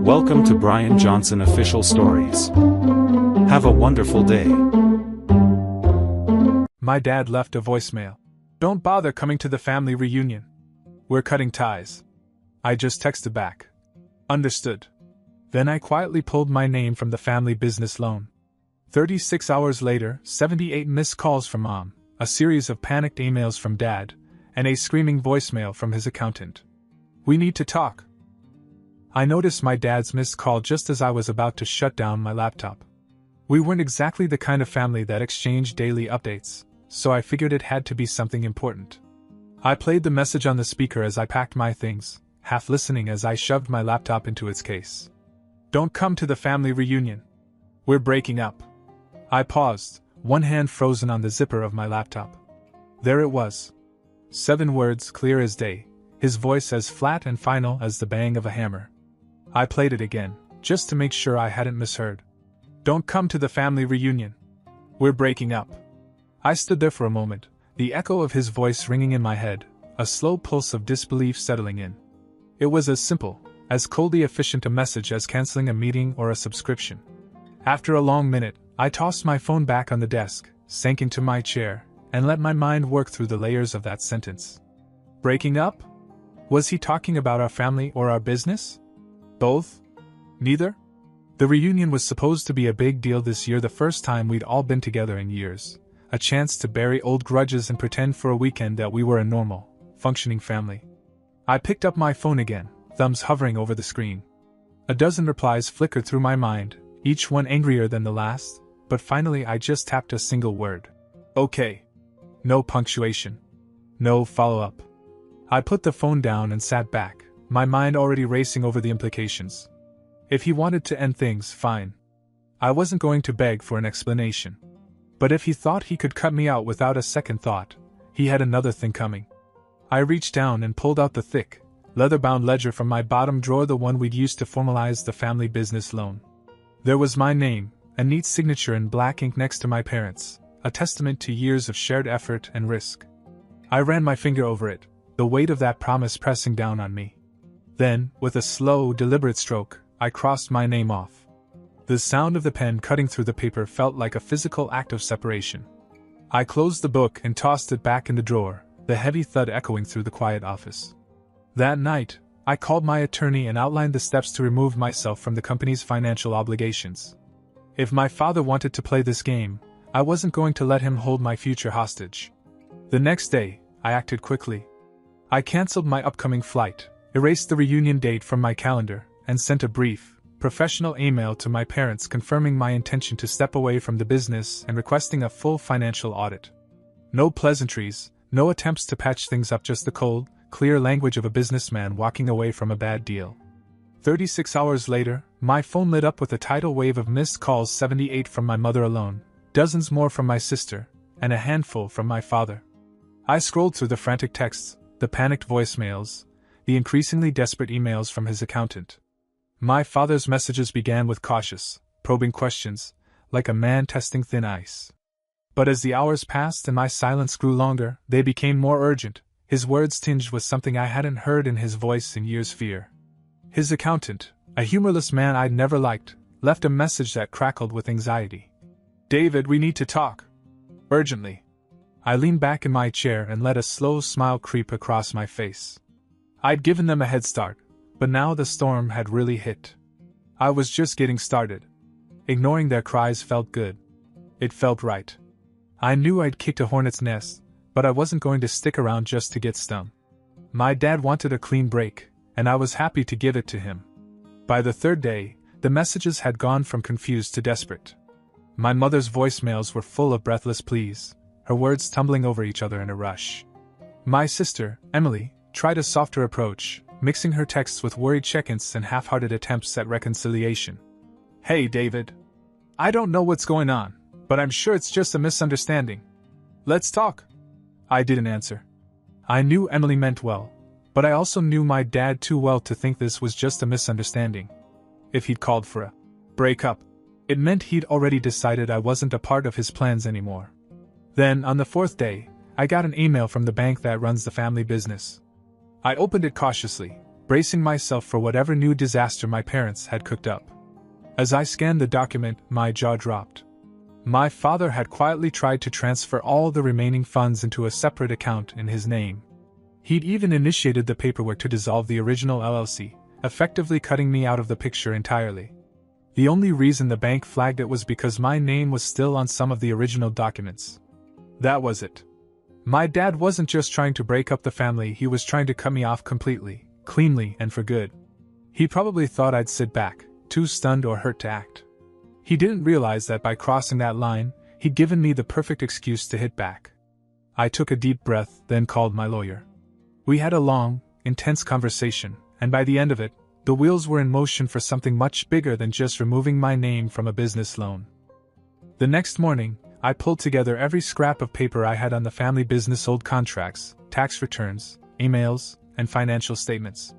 Welcome to Brian Johnson Official Stories. Have a wonderful day. My dad left a voicemail. Don't bother coming to the family reunion. We're cutting ties. I just texted back. Understood. Then I quietly pulled my name from the family business loan. 36 hours later, 78 missed calls from Mom, a series of panicked emails from Dad, and a screaming voicemail from his accountant. We need to talk. I noticed my dad's missed call just as I was about to shut down my laptop. We weren't exactly the kind of family that exchanged daily updates, so I figured it had to be something important. I played the message on the speaker as I packed my things, half listening as I shoved my laptop into its case. Don't come to the family reunion. We're breaking up. I paused, one hand frozen on the zipper of my laptop. There it was. 7 words, clear as day, his voice as flat and final as the bang of a hammer. I played it again, just to make sure I hadn't misheard. Don't come to the family reunion. We're breaking up. I stood there for a moment, the echo of his voice ringing in my head, a slow pulse of disbelief settling in. It was as simple, as coldly efficient a message as canceling a meeting or a subscription. After a long minute, I tossed my phone back on the desk, sank into my chair, and let my mind work through the layers of that sentence. Breaking up? Was he talking about our family or our business? Both? Neither? The reunion was supposed to be a big deal this year, the first time we'd all been together in years. A chance to bury old grudges and pretend for a weekend that we were a normal, functioning family. I picked up my phone again, thumbs hovering over the screen. A dozen replies flickered through my mind, each one angrier than the last, but finally I just tapped a single word. Okay. No punctuation. No follow-up. I put the phone down and sat back, my mind already racing over the implications. If he wanted to end things, fine. I wasn't going to beg for an explanation. But if he thought he could cut me out without a second thought, he had another thing coming. I reached down and pulled out the thick, leather-bound ledger from my bottom drawer, the one we'd used to formalize the family business loan. There was my name, a neat signature in black ink next to my parents', a testament to years of shared effort and risk. I ran my finger over it, the weight of that promise pressing down on me. Then, with a slow, deliberate stroke, I crossed my name off. The sound of the pen cutting through the paper felt like a physical act of separation. I closed the book and tossed it back in the drawer, the heavy thud echoing through the quiet office. That night, I called my attorney and outlined the steps to remove myself from the company's financial obligations. If my father wanted to play this game, I wasn't going to let him hold my future hostage. The next day, I acted quickly. I canceled my upcoming flight, erased the reunion date from my calendar, and sent a brief, professional email to my parents confirming my intention to step away from the business and requesting a full financial audit. No pleasantries, no attempts to patch things up, just the cold, clear language of a businessman walking away from a bad deal. 36 hours later, my phone lit up with a tidal wave of missed calls, 78 from my mother alone, dozens more from my sister, and a handful from my father. I scrolled through the frantic texts, the panicked voicemails, the increasingly desperate emails from his accountant. My father's messages began with cautious, probing questions, like a man testing thin ice. But as the hours passed and my silence grew longer, they became more urgent, his words tinged with something I hadn't heard in his voice in years. Fear. His accountant, a humorless man I'd never liked, left a message that crackled with anxiety. David, we need to talk. Urgently. I leaned back in my chair and let a slow smile creep across my face. I'd given them a head start, but now the storm had really hit. I was just getting started. Ignoring their cries felt good. It felt right. I knew I'd kicked a hornet's nest, but I wasn't going to stick around just to get stung. My dad wanted a clean break, and I was happy to give it to him. By the third day, the messages had gone from confused to desperate. My mother's voicemails were full of breathless pleas, her words tumbling over each other in a rush. My sister, Emily, tried a softer approach, mixing her texts with worried check-ins and half-hearted attempts at reconciliation. Hey, David. I don't know what's going on, but I'm sure it's just a misunderstanding. Let's talk. I didn't answer. I knew Emily meant well, but I also knew my dad too well to think this was just a misunderstanding. If he'd called for a breakup, it meant he'd already decided I wasn't a part of his plans anymore. Then, on the 4th day, I got an email from the bank that runs the family business. I opened it cautiously, bracing myself for whatever new disaster my parents had cooked up. As I scanned the document, my jaw dropped. My father had quietly tried to transfer all the remaining funds into a separate account in his name. He'd even initiated the paperwork to dissolve the original LLC, effectively cutting me out of the picture entirely. The only reason the bank flagged it was because my name was still on some of the original documents. That was it. My dad wasn't just trying to break up the family, he was trying to cut me off completely, cleanly, and for good. He probably thought I'd sit back, too stunned or hurt to act. He didn't realize that by crossing that line, he'd given me the perfect excuse to hit back. I took a deep breath, then called my lawyer. We had a long, intense conversation, and by the end of it, the wheels were in motion for something much bigger than just removing my name from a business loan. The next morning, I pulled together every scrap of paper I had on the family business, old contracts, tax returns, emails, and financial statements.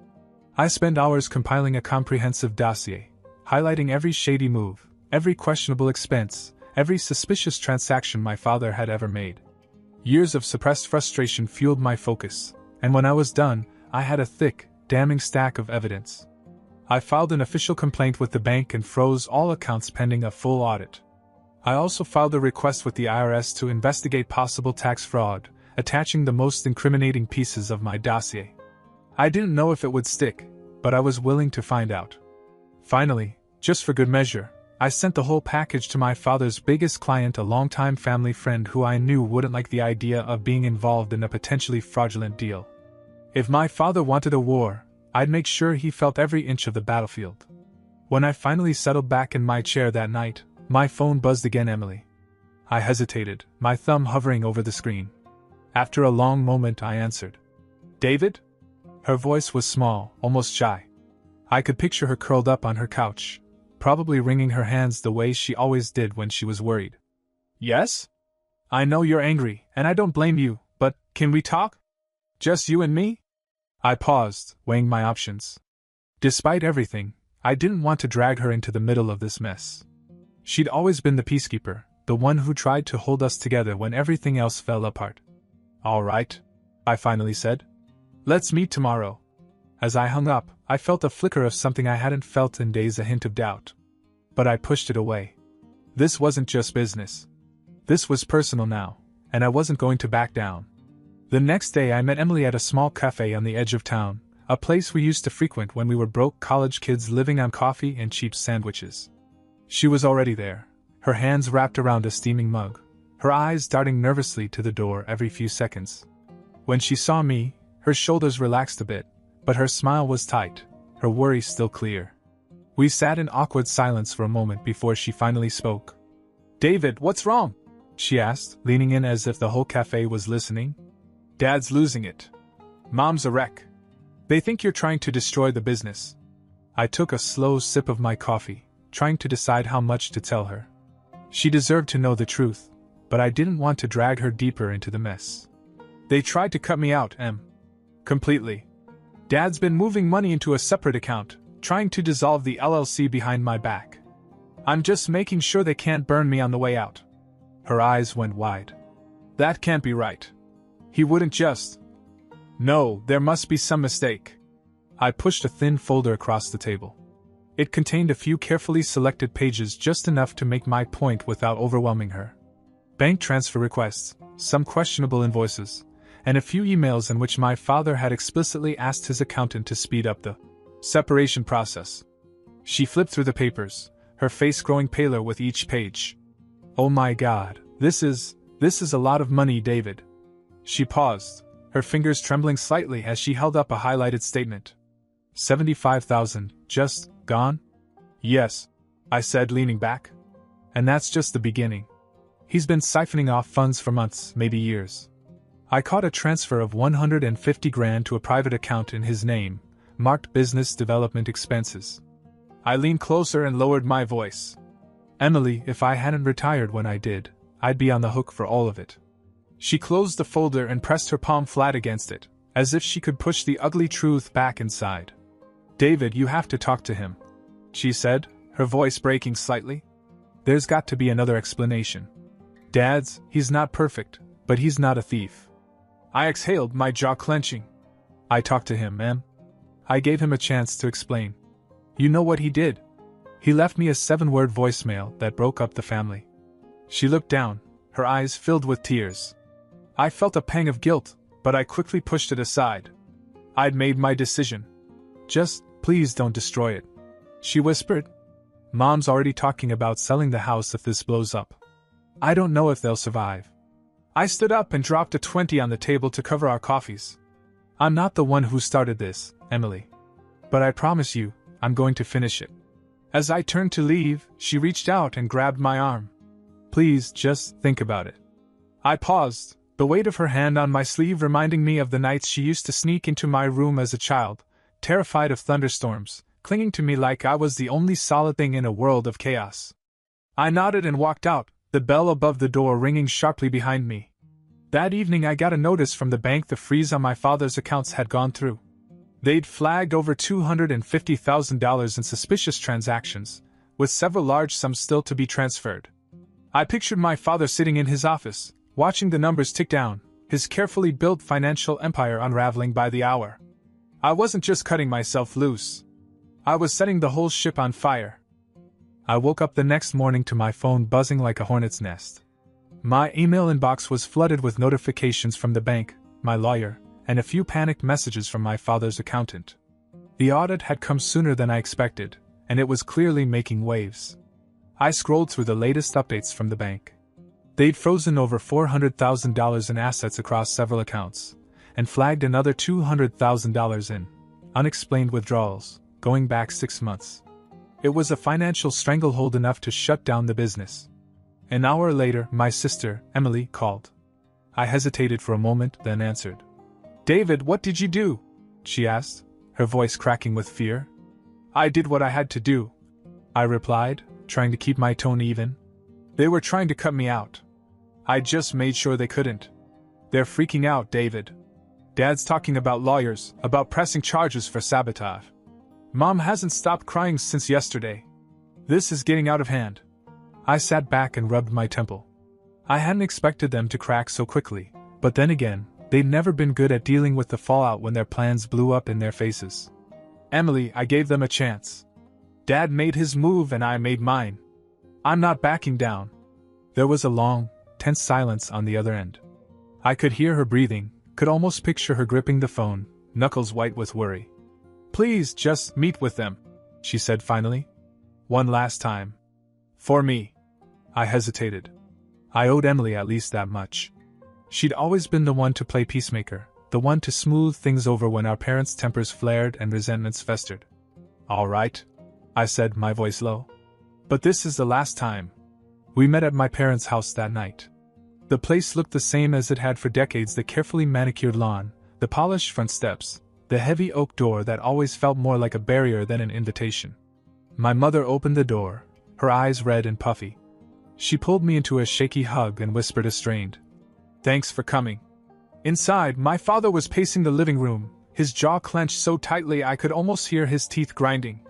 I spent hours compiling a comprehensive dossier, highlighting every shady move, every questionable expense, every suspicious transaction my father had ever made. Years of suppressed frustration fueled my focus, and when I was done, I had a thick, damning stack of evidence. I filed an official complaint with the bank and froze all accounts pending a full audit. I also filed a request with the IRS to investigate possible tax fraud, attaching the most incriminating pieces of my dossier. I didn't know if it would stick, but I was willing to find out. Finally, just for good measure, I sent the whole package to my father's biggest client, a longtime family friend who I knew wouldn't like the idea of being involved in a potentially fraudulent deal. If my father wanted a war, I'd make sure he felt every inch of the battlefield. When I finally settled back in my chair that night, my phone buzzed again. Emily. I hesitated, my thumb hovering over the screen. After a long moment, I answered. David? Her voice was small, almost shy. I could picture her curled up on her couch, probably wringing her hands the way she always did when she was worried. Yes? I know you're angry, and I don't blame you, but can we talk? Just you and me? I paused, weighing my options. Despite everything, I didn't want to drag her into the middle of this mess. She'd always been the peacekeeper, the one who tried to hold us together when everything else fell apart. All right, I finally said. Let's meet tomorrow. As I hung up, I felt a flicker of something I hadn't felt in days, a hint of doubt. But I pushed it away. This wasn't just business. This was personal now, and I wasn't going to back down. The next day I met Emily at a small cafe on the edge of town, a place we used to frequent when we were broke college kids living on coffee and cheap sandwiches. She was already there, her hands wrapped around a steaming mug, her eyes darting nervously to the door every few seconds. When she saw me, her shoulders relaxed a bit, but her smile was tight, her worry still clear. We sat in awkward silence for a moment before she finally spoke. David, what's wrong? She asked, leaning in as if the whole cafe was listening. Dad's losing it. Mom's a wreck. They think you're trying to destroy the business. I took a slow sip of my coffee, trying to decide how much to tell her. She deserved to know the truth, but I didn't want to drag her deeper into the mess. They tried to cut me out, Em. Completely. Dad's been moving money into a separate account, trying to dissolve the LLC behind my back. I'm just making sure they can't burn me on the way out. Her eyes went wide. That can't be right. He wouldn't just... No, there must be some mistake. I pushed a thin folder across the table. It contained a few carefully selected pages, just enough to make my point without overwhelming her. Bank transfer requests, some questionable invoices, and a few emails in which my father had explicitly asked his accountant to speed up the separation process. She flipped through the papers, her face growing paler with each page. Oh my God, this is a lot of money, David. She paused, her fingers trembling slightly as she held up a highlighted statement. 75,000, just gone? Yes, I said, leaning back. And that's just the beginning. He's been siphoning off funds for months, maybe years. I caught a transfer of 150 grand to a private account in his name, marked business development expenses. I leaned closer and lowered my voice. Emily, if I hadn't retired when I did, I'd be on the hook for all of it. She closed the folder and pressed her palm flat against it, as if she could push the ugly truth back inside. David, you have to talk to him, she said, her voice breaking slightly. There's got to be another explanation. He's not perfect, but he's not a thief. I exhaled, my jaw clenching. I talked to him, Em. I gave him a chance to explain. You know what he did? He left me a 7-word voicemail that broke up the family. She looked down, her eyes filled with tears. I felt a pang of guilt, but I quickly pushed it aside. I'd made my decision. Just, please don't destroy it, she whispered. Mom's already talking about selling the house if this blows up. I don't know if they'll survive. I stood up and dropped a 20 on the table to cover our coffees. I'm not the one who started this, Emily. But I promise you, I'm going to finish it. As I turned to leave, she reached out and grabbed my arm. Please, just think about it. I paused, the weight of her hand on my sleeve reminding me of the nights she used to sneak into my room as a child, terrified of thunderstorms, clinging to me like I was the only solid thing in a world of chaos. I nodded and walked out, the bell above the door ringing sharply behind me. That evening I got a notice from the bank the freeze on my father's accounts had gone through. They'd flagged over $250,000 in suspicious transactions, with several large sums still to be transferred. I pictured my father sitting in his office, watching the numbers tick down, his carefully built financial empire unraveling by the hour. I wasn't just cutting myself loose. I was setting the whole ship on fire. I woke up the next morning to my phone buzzing like a hornet's nest. My email inbox was flooded with notifications from the bank, my lawyer, and a few panicked messages from my father's accountant. The audit had come sooner than I expected, and it was clearly making waves. I scrolled through the latest updates from the bank. They'd frozen over $400,000 in assets across several accounts, and flagged another $200,000 in unexplained withdrawals, going back 6 months. It was a financial stranglehold enough to shut down the business. An hour later, my sister, Emily, called. I hesitated for a moment, then answered. David, what did you do? She asked, her voice cracking with fear. I did what I had to do, I replied, trying to keep my tone even. They were trying to cut me out. I just made sure they couldn't. They're freaking out, David. Dad's talking about lawyers, about pressing charges for sabotage. Mom hasn't stopped crying since yesterday. This is getting out of hand. I sat back and rubbed my temple. I hadn't expected them to crack so quickly, but then again, they'd never been good at dealing with the fallout when their plans blew up in their faces. Emily, I gave them a chance. Dad made his move and I made mine. I'm not backing down. There was a long, tense silence on the other end. I could hear her breathing, could almost picture her gripping the phone, knuckles white with worry. Please just meet with them, she said finally. One last time. For me. I hesitated. I owed Emily at least that much. She'd always been the one to play peacemaker, the one to smooth things over when our parents' tempers flared and resentments festered. All right, I said, my voice low. But this is the last time. We met at my parents' house that night. The place looked the same as it had for decades, the carefully manicured lawn, the polished front steps, the heavy oak door that always felt more like a barrier than an invitation. My mother opened the door, her eyes red and puffy. She pulled me into a shaky hug and whispered a strained, "Thanks for coming." Inside, my father was pacing the living room, his jaw clenched so tightly I could almost hear his teeth grinding.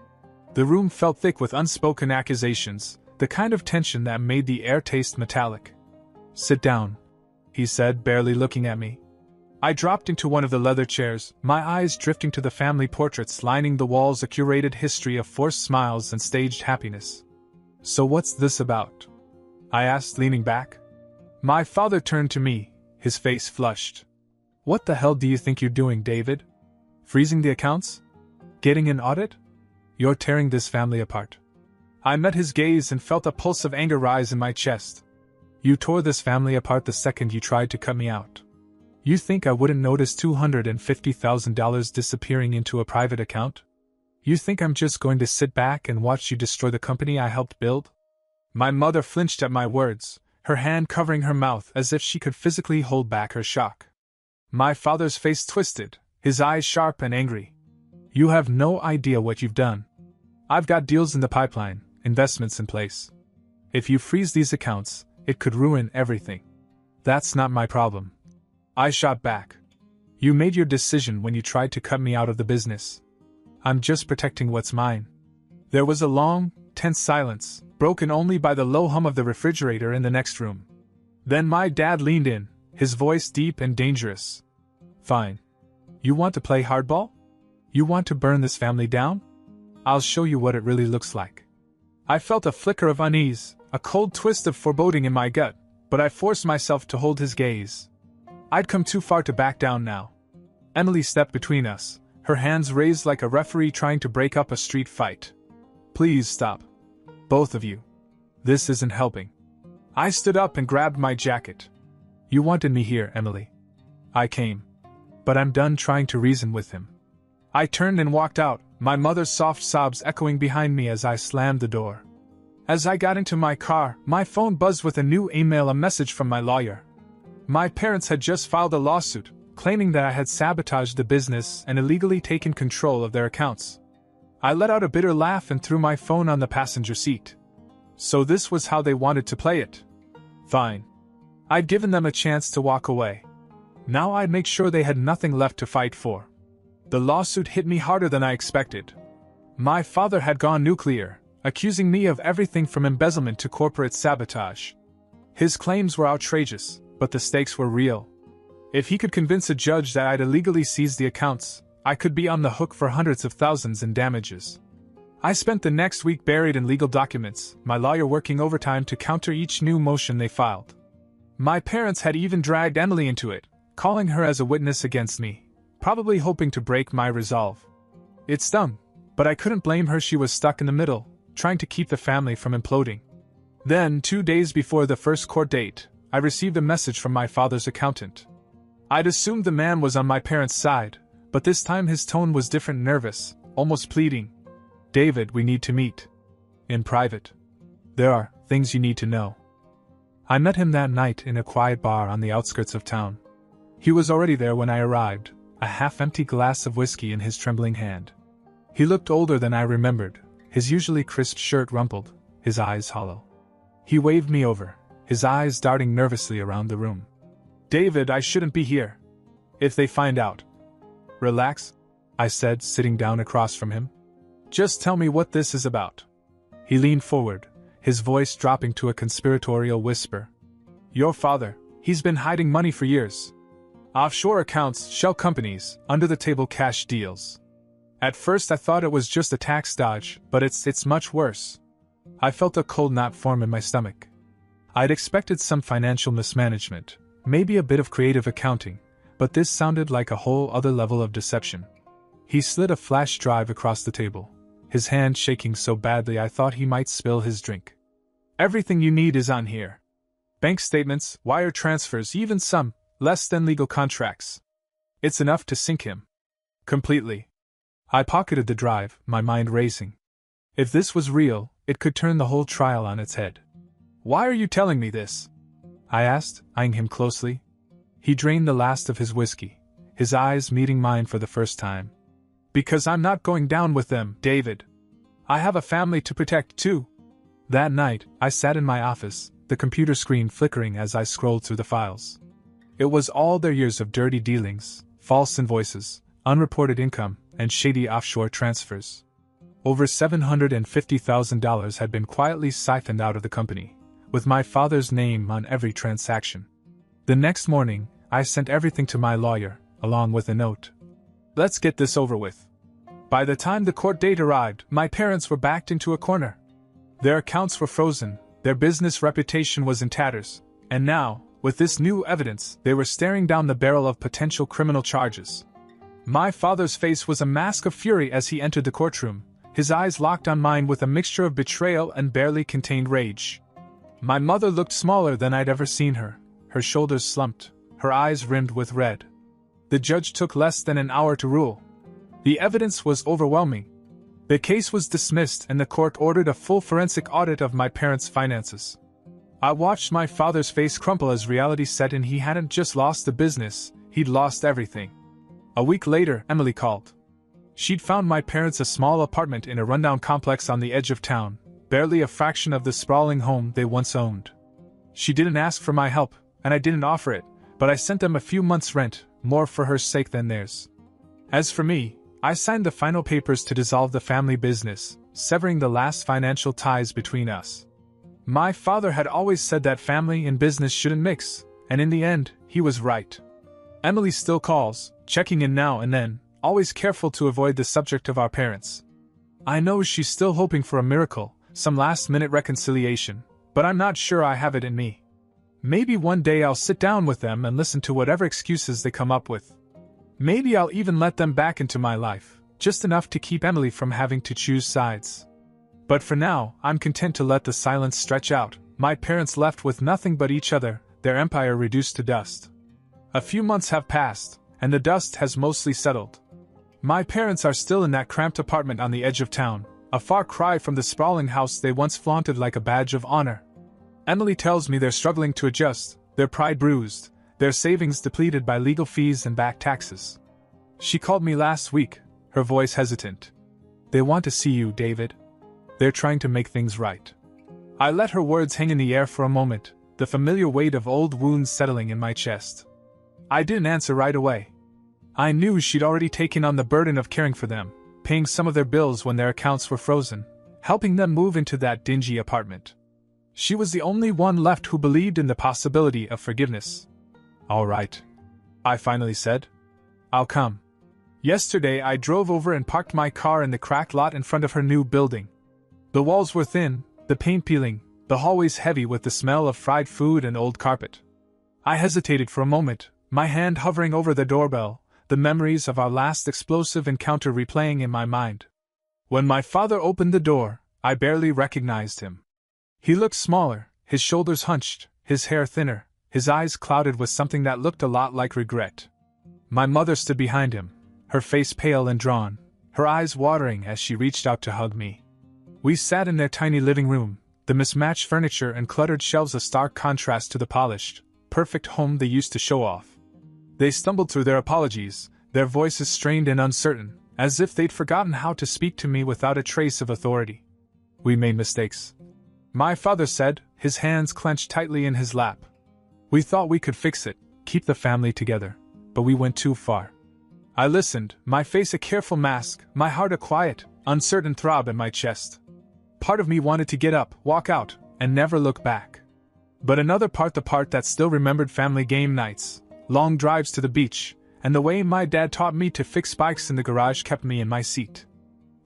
The room felt thick with unspoken accusations, the kind of tension that made the air taste metallic. "Sit down," he said, barely looking at me. I dropped into one of the leather chairs, my eyes drifting to the family portraits lining the walls, a curated history of forced smiles and staged happiness. "So what's this about?" I asked, leaning back. My father turned to me, his face flushed. "What the hell do you think you're doing, David? Freezing the accounts? Getting an audit? You're tearing this family apart." I met his gaze and felt a pulse of anger rise in my chest. "You tore this family apart the second you tried to cut me out. You think I wouldn't notice $250,000 disappearing into a private account? You think I'm just going to sit back and watch you destroy the company I helped build?" My mother flinched at my words, her hand covering her mouth as if she could physically hold back her shock. My father's face twisted, his eyes sharp and angry. "You have no idea what you've done. I've got deals in the pipeline, investments in place. If you freeze these accounts, it could ruin everything. That's not my problem." I shot back. "You made your decision when you tried to cut me out of the business. I'm just protecting what's mine." There was a long, tense silence, broken only by the low hum of the refrigerator in the next room. Then my dad leaned in, his voice deep and dangerous. "Fine. You want to play hardball? You want to burn this family down? I'll show you what it really looks like. I felt a flicker of unease, a cold twist of foreboding in my gut, but I forced myself to hold his gaze. I'd come too far to back down now. Emily stepped between us, her hands raised like a referee trying to break up a street fight. Please stop. Both of you. This isn't helping. I stood up and grabbed my jacket. You wanted me here, Emily. I came. But I'm done trying to reason with him. I turned and walked out, my mother's soft sobs echoing behind me as I slammed the door. As I got into my car, my phone buzzed with a new email, a message from my lawyer. My parents had just filed a lawsuit, claiming that I had sabotaged the business and illegally taken control of their accounts. I let out a bitter laugh and threw my phone on the passenger seat. So this was how they wanted to play it. Fine. I'd given them a chance to walk away. Now I'd make sure they had nothing left to fight for. The lawsuit hit me harder than I expected. My father had gone nuclear, accusing me of everything from embezzlement to corporate sabotage. His claims were outrageous, but the stakes were real. If he could convince a judge that I'd illegally seized the accounts, I could be on the hook for hundreds of thousands in damages. I spent the next week buried in legal documents, my lawyer working overtime to counter each new motion they filed. My parents had even dragged Emily into it, calling her as a witness against me, probably hoping to break my resolve. It stung, but I couldn't blame her. She was stuck in the middle, trying to keep the family from imploding. Then, 2 days before the first court date, I received a message from my father's accountant. I'd assumed the man was on my parents' side, but this time his tone was different, nervous, almost pleading. David, we need to meet. In private. There are things you need to know. I met him that night in a quiet bar on the outskirts of town. He was already there when I arrived, a half-empty glass of whiskey in his trembling hand. He looked older than I remembered, his usually crisp shirt rumpled, his eyes hollow. He waved me over, his eyes darting nervously around the room. David, I shouldn't be here. If they find out. Relax, I said, sitting down across from him. Just tell me what this is about. He leaned forward, his voice dropping to a conspiratorial whisper. Your father, he's been hiding money for years. Offshore accounts, shell companies, under-the-table cash deals. At first I thought it was just a tax dodge, but it's much worse. I felt a cold knot form in my stomach. I'd expected some financial mismanagement, maybe a bit of creative accounting, but this sounded like a whole other level of deception. He slid a flash drive across the table, his hand shaking so badly I thought he might spill his drink. Everything you need is on here. Bank statements, wire transfers, even some less than legal contracts. It's enough to sink him. Completely. I pocketed the drive, my mind racing. If this was real, it could turn the whole trial on its head. Why are you telling me this? I asked, eyeing him closely. He drained the last of his whiskey, his eyes meeting mine for the first time. Because I'm not going down with them, David. I have a family to protect too. That night, I sat in my office, the computer screen flickering as I scrolled through the files. It was all their years of dirty dealings, false invoices, unreported income, and shady offshore transfers. Over $750,000 had been quietly siphoned out of the company, with my father's name on every transaction. The next morning, I sent everything to my lawyer, along with a note. Let's get this over with. By the time the court date arrived, my parents were backed into a corner. Their accounts were frozen, their business reputation was in tatters, and now, with this new evidence, they were staring down the barrel of potential criminal charges. My father's face was a mask of fury as he entered the courtroom, his eyes locked on mine with a mixture of betrayal and barely contained rage. My mother looked smaller than I'd ever seen her, her shoulders slumped, her eyes rimmed with red. The judge took less than an hour to rule. The evidence was overwhelming. The case was dismissed and the court ordered a full forensic audit of my parents' finances. I watched my father's face crumple as reality set in. He hadn't just lost the business, he'd lost everything. A week later, Emily called. She'd found my parents a small apartment in a rundown complex on the edge of town, barely a fraction of the sprawling home they once owned. She didn't ask for my help, and I didn't offer it, but I sent them a few months' rent, more for her sake than theirs. As for me, I signed the final papers to dissolve the family business, severing the last financial ties between us. My father had always said that family and business shouldn't mix, and in the end, he was right. Emily still calls, checking in now and then, always careful to avoid the subject of our parents. I know she's still hoping for a miracle, some last-minute reconciliation, but I'm not sure I have it in me. Maybe one day I'll sit down with them and listen to whatever excuses they come up with. Maybe I'll even let them back into my life, just enough to keep Emily from having to choose sides. But for now, I'm content to let the silence stretch out, my parents left with nothing but each other, their empire reduced to dust. A few months have passed, and the dust has mostly settled. My parents are still in that cramped apartment on the edge of town, a far cry from the sprawling house they once flaunted like a badge of honor. Emily tells me they're struggling to adjust, their pride bruised, their savings depleted by legal fees and back taxes. She called me last week, her voice hesitant. They want to see you, David. They're trying to make things right. I let her words hang in the air for a moment, the familiar weight of old wounds settling in my chest. I didn't answer right away. I knew she'd already taken on the burden of caring for them, paying some of their bills when their accounts were frozen, helping them move into that dingy apartment. She was the only one left who believed in the possibility of forgiveness. All right, I finally said. I'll come. Yesterday I drove over and parked my car in the cracked lot in front of her new building. The walls were thin, the paint peeling, the hallways heavy with the smell of fried food and old carpet. I hesitated for a moment, my hand hovering over the doorbell, the memories of our last explosive encounter replaying in my mind. When my father opened the door, I barely recognized him. He looked smaller, his shoulders hunched, his hair thinner, his eyes clouded with something that looked a lot like regret. My mother stood behind him, her face pale and drawn, her eyes watering as she reached out to hug me. We sat in their tiny living room, the mismatched furniture and cluttered shelves a stark contrast to the polished, perfect home they used to show off. They stumbled through their apologies, their voices strained and uncertain, as if they'd forgotten how to speak to me without a trace of authority. We made mistakes, my father said, his hands clenched tightly in his lap. We thought we could fix it, keep the family together, but we went too far. I listened, my face a careful mask, my heart a quiet, uncertain throb in my chest. Part of me wanted to get up, walk out, and never look back. But another part, the part that still remembered family game nights, long drives to the beach, and the way my dad taught me to fix bikes in the garage kept me in my seat.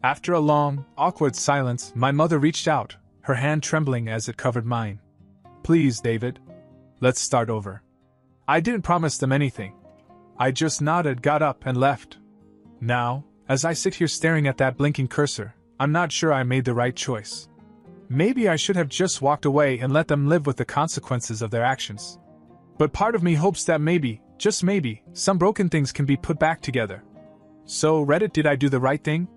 After a long, awkward silence, my mother reached out, her hand trembling as it covered mine. Please, David. Let's start over. I didn't promise them anything. I just nodded, got up, and left. Now, as I sit here staring at that blinking cursor, I'm not sure I made the right choice. Maybe I should have just walked away and let them live with the consequences of their actions. But part of me hopes that maybe, just maybe, some broken things can be put back together. So, Reddit, did I do the right thing?